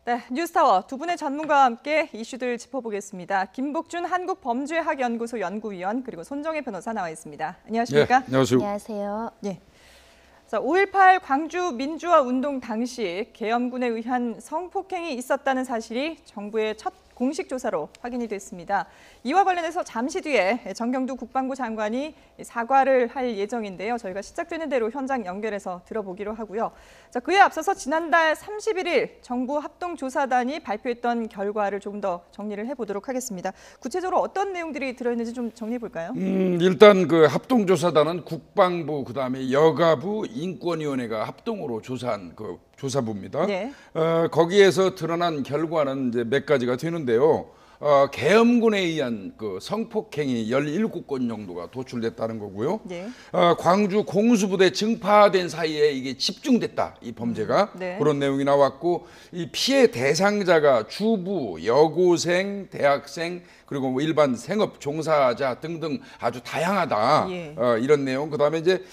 네, 뉴스타워 두 분의 전문가와 함께 이슈들 짚어보겠습니다. 김복준 한국범죄학연구소 연구위원 그리고 손정혜 변호사 나와 있습니다. 안녕하십니까? 네, 안녕하세요. 안녕하세요. 예. 자, 5.18 광주 민주화 운동 당시 계엄군에 의한 성폭행이 있었다는 사실이 정부의 첫 공식 조사로 확인이 됐습니다. 이와 관련해서 잠시 뒤에 정경두 국방부 장관이 사과를 할 예정인데요. 저희가 시작되는 대로 현장 연결해서 들어보기로 하고요. 자, 그에 앞서서 지난달 31일 정부 합동조사단이 발표했던 결과를 조금 더 정리를 해보도록 하겠습니다. 구체적으로 어떤 내용들이 들어있는지 좀 정리해 볼까요? 일단 그 합동조사단은 국방부, 그다음에 여가부, 인권위원회가 합동으로 조사한 그 조사부입니다. 네. 거기에서 드러난 결과는 이제 몇 가지가 되는데요. 계엄군에 의한 그 성폭행이 17건 정도가 도출됐다는 거고요. 네. 광주 공수부대 증파된 사이에 이게 집중됐다, 이 범죄가. 네. 그런 내용이 나왔고, 이 피해 대상자가 주부, 여고생, 대학생, 그리고 뭐 일반 생업 종사자 등등 아주 다양하다. 예. 이런 내용. 그다음에 이제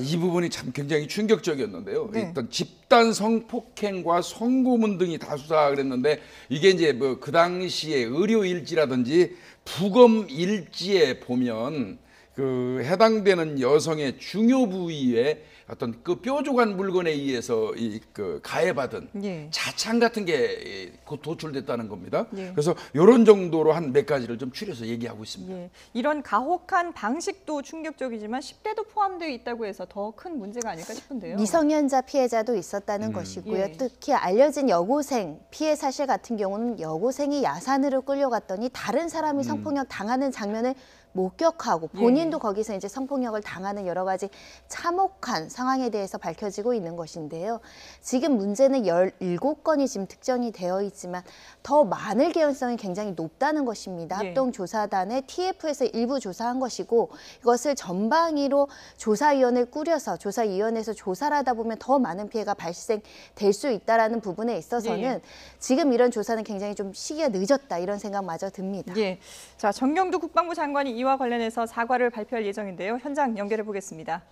이 부분이 참 굉장히 충격적이었는데요. 네. 일단 집단 성폭행과 성고문 등이 다수다 그랬는데, 이게 이제 뭐 그 당시에 의료 일지라든지 부검 일지에 보면 그 해당되는 여성의 중요 부위에 어떤 그 뾰족한 물건에 의해서 그 가해받은 예. 자창 같은 게 도출됐다는 겁니다. 예. 그래서 이런 정도로 한 몇 가지를 좀 추려서 얘기하고 있습니다. 예, 이런 가혹한 방식도 충격적이지만 10대도 포함되어 있다고 해서 더 큰 문제가 아닐까 싶은데요. 미성년자 피해자도 있었다는 것이고요. 예. 특히 알려진 여고생 피해 사실 같은 경우는 여고생이 야산으로 끌려갔더니 다른 사람이 성폭력 당하는 장면을 목격하고 본인도 거기서 이제 성폭력을 당하는 여러 가지 참혹한 상황에 대해서 밝혀지고 있는 것인데요. 지금 문제는 17건이 지금 특정이 되어 있지만 더 많을 개연성이 굉장히 높다는 것입니다. 예. 합동조사단의 TF에서 일부 조사한 것이고, 이것을 전방위로 조사위원회를 꾸려서 조사위원회에서 조사를 하다 보면 더 많은 피해가 발생될 수 있다는 부분에 있어서는 예. 지금 이런 조사는 굉장히 좀 시기가 늦었다, 이런 생각마저 듭니다. 예, 자, 정경두 국방부 장관이 이와 관련해서 사과를 발표할 예정인데요. 현장 연결해 보겠습니다.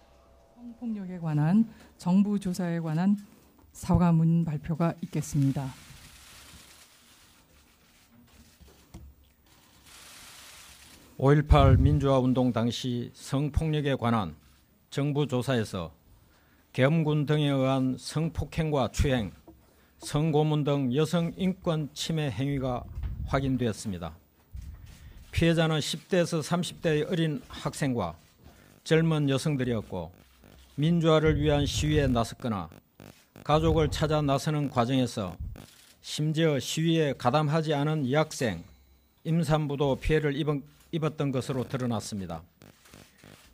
성폭력에 관한 정부 조사에 관한 사과문 발표가 있겠습니다. (5.18) 민주화 운동 당시 성폭력에 관한 정부 조사에서 계엄군 등에 의한 성폭행과 추행, 성고문 등 여성 인권 침해 행위가 확인되었습니다. 피해자는 10대에서 30대의 어린 학생과 젊은 여성들이었고, 민주화를 위한 시위에 나섰거나 가족을 찾아 나서는 과정에서 심지어 시위에 가담하지 않은 여학생, 임산부도 피해를 입었던 것으로 드러났습니다.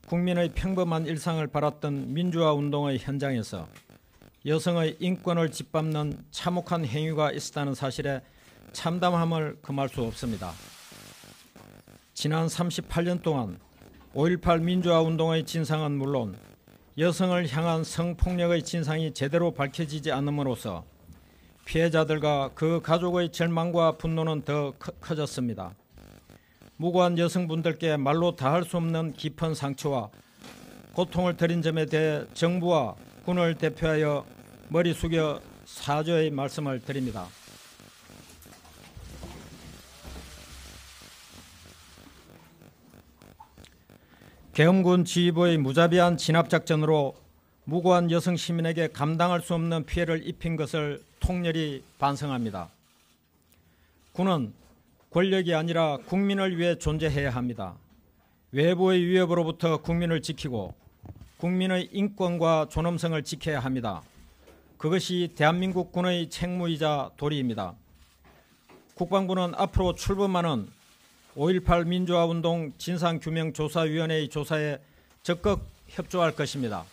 국민의 평범한 일상을 바랐던 민주화 운동의 현장에서 여성의 인권을 짓밟는 참혹한 행위가 있었다는 사실에 참담함을 금할 수 없습니다. 지난 38년 동안 5.18 민주화 운동의 진상은 물론 여성을 향한 성폭력의 진상이 제대로 밝혀지지 않음으로써 피해자들과 그 가족의 절망과 분노는 더 커졌습니다. 무고한 여성분들께 말로 다할 수 없는 깊은 상처와 고통을 드린 점에 대해 정부와 군을 대표하여 머리 숙여 사죄의 말씀을 드립니다. 계엄군 지휘부의 무자비한 진압작전으로 무고한 여성 시민에게 감당할 수 없는 피해를 입힌 것을 통렬히 반성합니다. 군은 권력이 아니라 국민을 위해 존재해야 합니다. 외부의 위협으로부터 국민을 지키고 국민의 인권과 존엄성을 지켜야 합니다. 그것이 대한민국 군의 책무이자 도리입니다. 국방부는 앞으로 출범하는 5.18 민주화 운동 진상규명조사위원회의 조사에 적극 협조할 것입니다.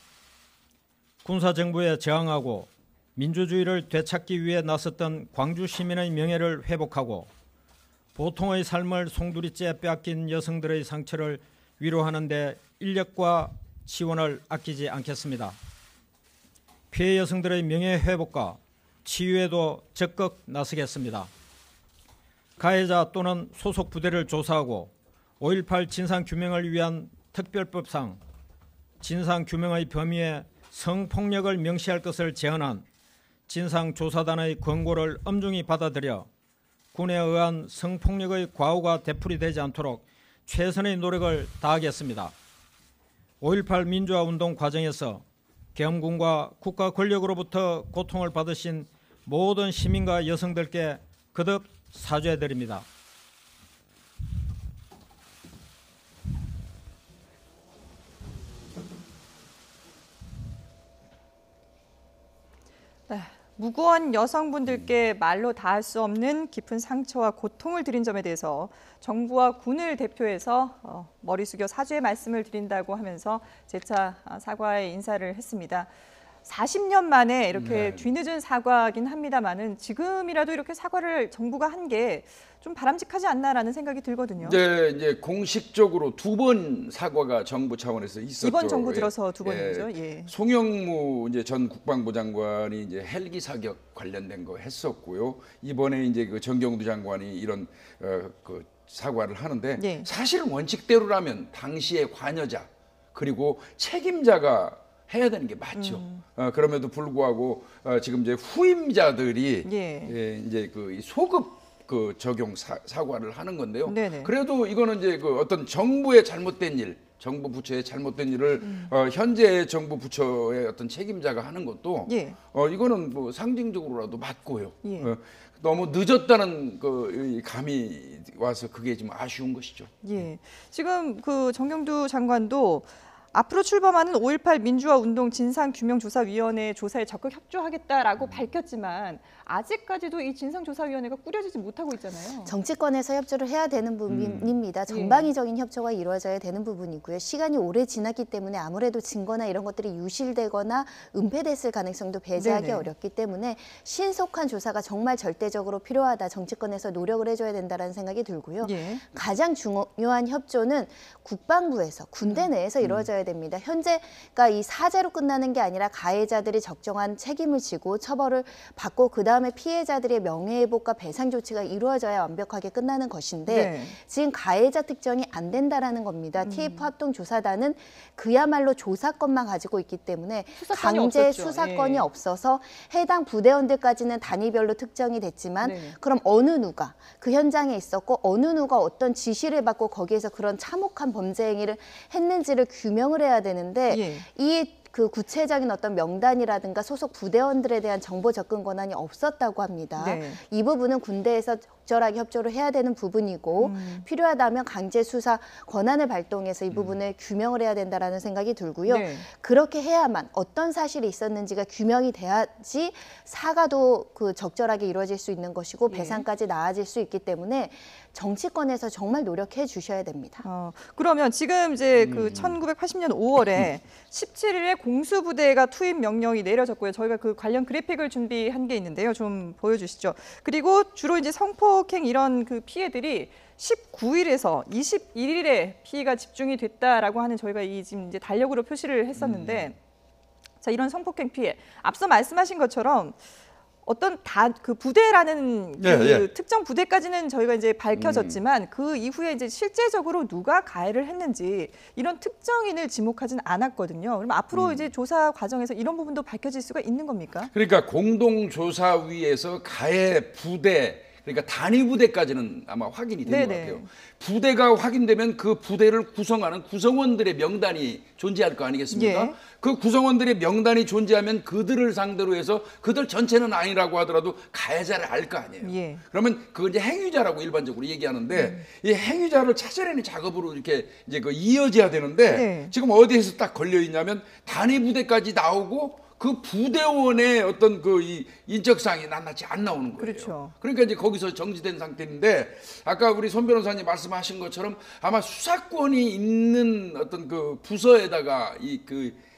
군사정부에 저항하고 민주주의를 되찾기 위해 나섰던 광주 시민의 명예를 회복하고 보통의 삶을 송두리째 빼앗긴 여성들의 상처를 위로하는 데 인력과 지원을 아끼지 않겠습니다. 피해 여성들의 명예 회복과 치유에도 적극 나서겠습니다. 가해자 또는 소속 부대를 조사하고 5.18 진상규명을 위한 특별법상 진상규명의 범위에 성폭력을 명시할 것을 제언한 진상조사단의 권고를 엄중히 받아들여 군에 의한 성폭력의 과오가 되풀이되지 않도록 최선의 노력을 다하겠습니다. 5.18 민주화운동 과정에서 계엄군과 국가 권력으로부터 고통을 받으신 모든 시민과 여성들께 거듭 사죄드립니다. 네, 무고한 여성분들께 말로 다할 수 없는 깊은 상처와 고통을 드린 점에 대해서 정부와 군을 대표해서 머리 숙여 사죄의 말씀을 드린다고 하면서 재차 사과의 인사를 했습니다. 40년 만에 이렇게 뒤늦은 사과긴 합니다만은 지금이라도 이렇게 사과를 정부가 한 게 좀 바람직하지 않나라는 생각이 들거든요. 이제 공식적으로 2번 사과가 정부 차원에서 있었죠. 이번 정부 들어서 2번이죠. 예. 송영무 이제 전 국방부 장관이 이제 헬기 사격 관련된 거 했었고요. 이번에 이제 그 정경두 장관이 이런 그 사과를 하는데 예. 사실 원칙대로라면 당시의 관여자 그리고 책임자가 해야 되는 게 맞죠. 그럼에도 불구하고 지금 이제 후임자들이 이제 그 소급 그 적용 사과를 하는 건데요. 네네. 그래도 이거는 이제 그 어떤 정부의 잘못된 일, 정부 부처의 잘못된 일을 현재 정부 부처의 어떤 책임자가 하는 것도 이거는 뭐 상징적으로라도 맞고요. 너무 늦었다는 그 감이 와서 그게 좀 아쉬운 것이죠. 예. 지금 그 정경두 장관도 앞으로 출범하는 5.18 민주화운동 진상규명조사위원회 조사에 적극 협조하겠다라고 밝혔지만 아직까지도 이 진상조사위원회가 꾸려지지 못하고 있잖아요. 정치권에서 협조를 해야 되는 부분입니다. 전방위적인 협조가 이루어져야 되는 부분이고요. 시간이 오래 지났기 때문에 아무래도 증거나 이런 것들이 유실되거나 은폐됐을 가능성도 배제하기 어렵기 때문에 신속한 조사가 정말 절대적으로 필요하다. 정치권에서 노력을 해줘야 된다는 생각이 들고요. 가장 중요한 협조는 국방부에서 군대 내에서 이루어져야 됩니다. 현재가 이 사죄로 끝나는 게 아니라 가해자들이 적정한 책임을 지고 처벌을 받고 그다음에 피해자들의 명예회복과 배상 조치가 이루어져야 완벽하게 끝나는 것인데 지금 가해자 특정이 안 된다라는 겁니다. TF 합동조사단은 그야말로 조사권만 가지고 있기 때문에 강제 수사권이 없어서 해당 부대원들까지는 단위별로 특정이 됐지만 그럼 어느 누가 그 현장에 있었고 어느 누가 어떤 지시를 받고 거기에서 그런 참혹한 범죄 행위를 했는지를 규명을 해야 되는데 이 그 구체적인 어떤 명단이라든가 소속 부대원들에 대한 정보 접근 권한이 없었다고 합니다. 이 부분은 군대에서 적절하게 협조를 해야 되는 부분이고 필요하다면 강제 수사 권한을 발동해서 이 부분을 규명을 해야 된다라는 생각이 들고요. 그렇게 해야만 어떤 사실이 있었는지가 규명이 돼야지 사과도 그 적절하게 이루어질 수 있는 것이고 배상까지 나아질 수 있기 때문에 정치권에서 정말 노력해 주셔야 됩니다. 그러면 지금 이제 그 1980년 5월에 17일에 공수부대가 투입 명령이 내려졌고요. 저희가 그 관련 그래픽을 준비한 게 있는데요. 좀 보여주시죠. 그리고 주로 이제 성폭행 이런 그 피해들이 19일에서 21일에 피해가 집중이 됐다라고 하는 저희가 이 지금 이제 달력으로 표시를 했었는데 자, 이런 성폭행 피해 앞서 말씀하신 것처럼 어떤 그 부대라는 그 특정 부대까지는 저희가 이제 밝혀졌지만 그 이후에 이제 실제적으로 누가 가해를 했는지 이런 특정인을 지목하진 않았거든요. 그럼 앞으로 이제 조사 과정에서 이런 부분도 밝혀질 수가 있는 겁니까? 그러니까 공동조사위에서 가해 부대 그러니까 단위 부대까지는 아마 확인이 된 것 같아요. 부대가 확인되면 그 부대를 구성하는 구성원들의 명단이 존재할 거 아니겠습니까? 그 구성원들의 명단이 존재하면 그들을 상대로 해서 그들 전체는 아니라고 하더라도 가해자를 알 거 아니에요. 그러면 그걸 이제 행위자라고 일반적으로 얘기하는데 이 행위자를 찾아내는 작업으로 이렇게 이제 그 이어져야 되는데 지금 어디에서 딱 걸려 있냐면 단위 부대까지 나오고 그 부대원의 어떤 그 이 인적사항이 낱낱이 안 나오는 거예요. 그러니까 이제 거기서 정지된 상태인데 아까 우리 손 변호사님 말씀하신 것처럼 아마 수사권이 있는 어떤 그 부서에다가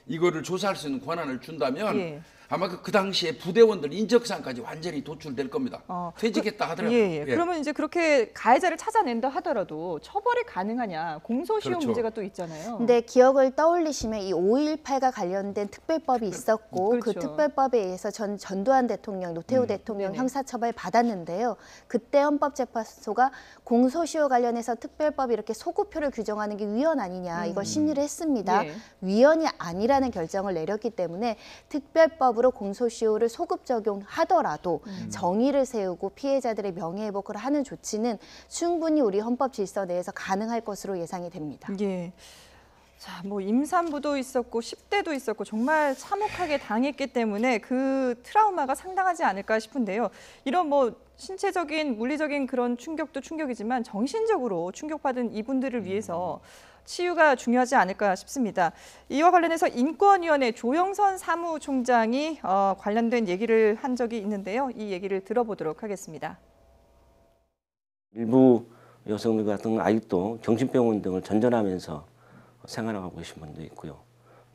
이거를 조사할 수 있는 권한을 준다면 아마 그 당시에 부대원들 인적사항까지 완전히 도출될 겁니다. 퇴직했다 하더라고요. 그러면 이제 그렇게 가해자를 찾아낸다 하더라도 처벌이 가능하냐 공소시효 문제가 또 있잖아요. 근데 기억을 떠올리시면 이 5.18과 관련된 특별법이 있었고 그 특별법에 의해서 전두환 대통령, 노태우 대통령 형사처벌 받았는데요. 그때 헌법재판소가 공소시효 관련해서 특별법이 이렇게 소구표를 규정하는 게 위헌 아니냐 이걸 심리를 했습니다. 위헌이 아니라는 결정을 내렸기 때문에 특별법은 법으로 공소시효를 소급 적용하더라도 정의를 세우고 피해자들의 명예회복을 하는 조치는 충분히 우리 헌법 질서 내에서 가능할 것으로 예상이 됩니다. 예. 자, 뭐 임산부도 있었고 10대도 있었고 정말 참혹하게 당했기 때문에 그 트라우마가 상당하지 않을까 싶은데요. 이런 뭐 신체적인, 물리적인 그런 충격도 충격이지만 정신적으로 충격받은 이분들을 위해서 치유가 중요하지 않을까 싶습니다. 이와 관련해서 인권위원회 조영선 사무총장이 관련된 얘기를 한 적이 있는데요. 이 얘기를 들어보도록 하겠습니다. 일부 여성들 같은 경우는 아직도 정신병원 등을 전전하면서 생활하고 계신 분도 있고요.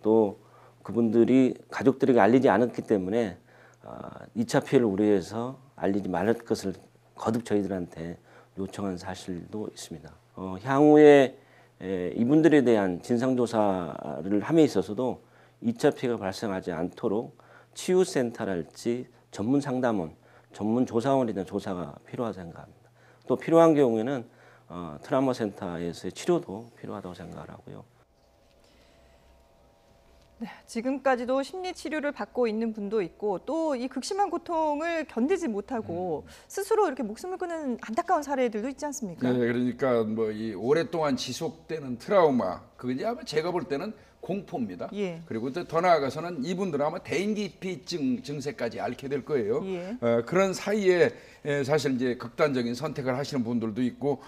또 그분들이 가족들에게 알리지 않았기 때문에 2차 피해를 우려해서 알리지 말을 것을 거듭 저희들한테 요청한 사실도 있습니다. 향후에 이분들에 대한 진상조사를 함에 있어서도 2차 피해가 발생하지 않도록 치유센터랄지 전문 상담원, 전문 조사원에 대한 조사가 필요하다고 생각합니다. 또 필요한 경우에는 트라우마 센터에서의 치료도 필요하다고 생각을 하고요. 네, 지금까지도 심리 치료를 받고 있는 분도 있고 또 이 극심한 고통을 견디지 못하고 스스로 이렇게 목숨을 끊는 안타까운 사례들도 있지 않습니까? 네, 그러니까 뭐 이 오랫동안 지속되는 트라우마, 그게 아마 제가 볼 때는 공포입니다. 예. 그리고 또 더 나아가서는 이분들은 아마 대인기피증 증세까지 앓게 될 거예요. 예. 그런 사이에 사실 이제 극단적인 선택을 하시는 분들도 있고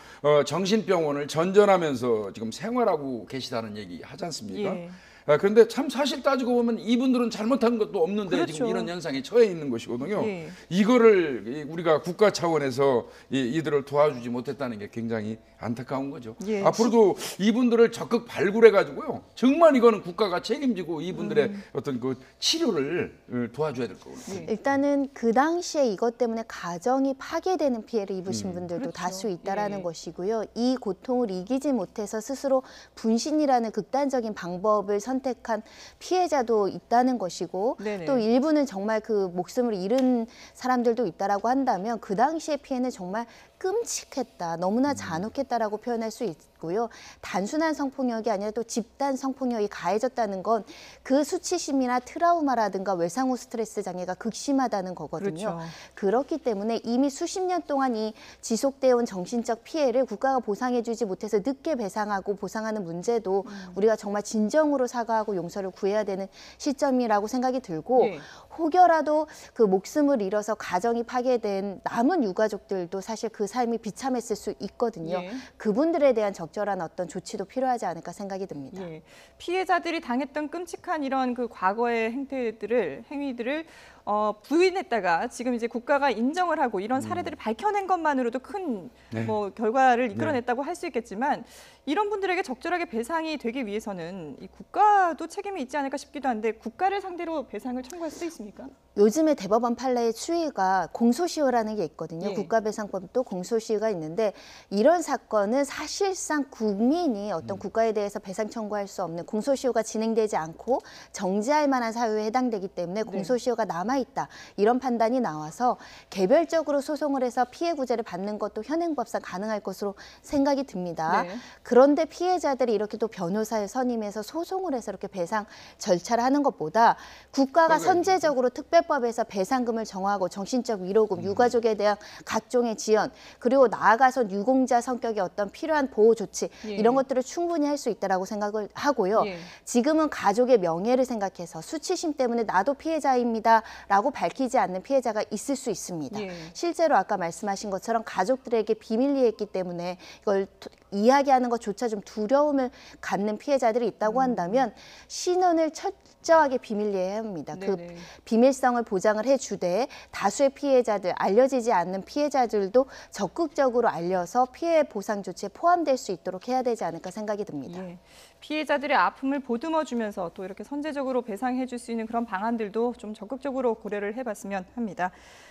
정신병원을 전전하면서 지금 생활하고 계시다는 얘기 하지 않습니까? 예. 그런데 참 사실 따지고 보면 이분들은 잘못한 것도 없는데 그렇죠. 지금 이런 현상에 처해 있는 것이거든요. 예. 이거를 우리가 국가 차원에서 이들을 도와주지 못했다는 게 굉장히 안타까운 거죠. 예. 앞으로도 이분들을 적극 발굴해가지고요. 정말 이거는 국가가 책임지고 이분들의 어떤 그 치료를 도와줘야 될 거거든요. 예. 일단은 그 당시에 이것 때문에 가정이 파괴되는 피해를 입으신 분들도 그렇죠. 다수 있다라는 예. 것이고요. 이 고통을 이기지 못해서 스스로 분신이라는 극단적인 방법을 선택한 피해자도 있다는 것이고 네네. 또 일부는 정말 그 목숨을 잃은 사람들도 있다라고 한다면 그 당시의 피해는 정말 끔찍했다, 너무나 잔혹했다라고 표현할 수 있고요. 단순한 성폭력이 아니라 또 집단 성폭력이 가해졌다는 건 그 수치심이나 트라우마라든가 외상 후 스트레스 장애가 극심하다는 거거든요. 그렇죠. 그렇기 때문에 이미 수십 년 동안 이 지속되어 온 정신적 피해를 국가가 보상해주지 못해서 늦게 배상하고 보상하는 문제도 우리가 정말 진정으로 사과하고 용서를 구해야 되는 시점이라고 생각이 들고 예. 혹여라도 그 목숨을 잃어서 가정이 파괴된 남은 유가족들도 사실 그 삶이 비참했을 수 있거든요. 예. 그분들에 대한 적절한 어떤 조치도 필요하지 않을까 생각이 듭니다. 예. 피해자들이 당했던 끔찍한 이런 그 과거의 행위들을 부인했다가 지금 이제 국가가 인정을 하고 이런 사례들을 밝혀낸 것만으로도 큰 뭐 결과를 이끌어냈다고 할 수 있겠지만 이런 분들에게 적절하게 배상이 되기 위해서는 이 국가도 책임이 있지 않을까 싶기도 한데 국가를 상대로 배상을 청구할 수도 있습니까? 요즘에 대법원 판례의 추이가 공소시효라는 게 있거든요. 예. 국가배상법도 공소시효가 있는데 이런 사건은 사실상 국민이 어떤 국가에 대해서 배상 청구할 수 없는 공소시효가 진행되지 않고 정지할 만한 사유에 해당되기 때문에 공소시효가 남아있다. 이런 판단이 나와서 개별적으로 소송을 해서 피해 구제를 받는 것도 현행법상 가능할 것으로 생각이 듭니다. 네. 그런데 피해자들이 이렇게 또 변호사를 선임해서 소송을 해서 이렇게 배상 절차를 하는 것보다 국가가 선제적으로 특별법에서 배상금을 정하고 정신적 위로금, 유가족에 대한 각종의 지원, 그리고 나아가서 유공자 성격의 어떤 필요한 보호 조치 예. 이런 것들을 충분히 할 수 있다라고 생각을 하고요. 예. 지금은 가족의 명예를 생각해서 수치심 때문에 나도 피해자입니다라고 밝히지 않는 피해자가 있을 수 있습니다. 예. 실제로 아까 말씀하신 것처럼 가족들에게 비밀리에있기 때문에 이걸 이야기하는 것조차 좀 두려움을 갖는 피해자들이 있다고 한다면 신원을 철저하게 비밀리해야 합니다. 그 네네. 비밀성을 보장을 해주되 다수의 피해자들, 알려지지 않는 피해자들도 적극적으로 알려서 피해 보상 조치에 포함될 수 있도록 해야 되지 않을까 생각이 듭니다. 예. 피해자들의 아픔을 보듬어주면서 또 이렇게 선제적으로 배상해 줄 수 있는 그런 방안들도 좀 적극적으로 고려를 해봤으면 합니다.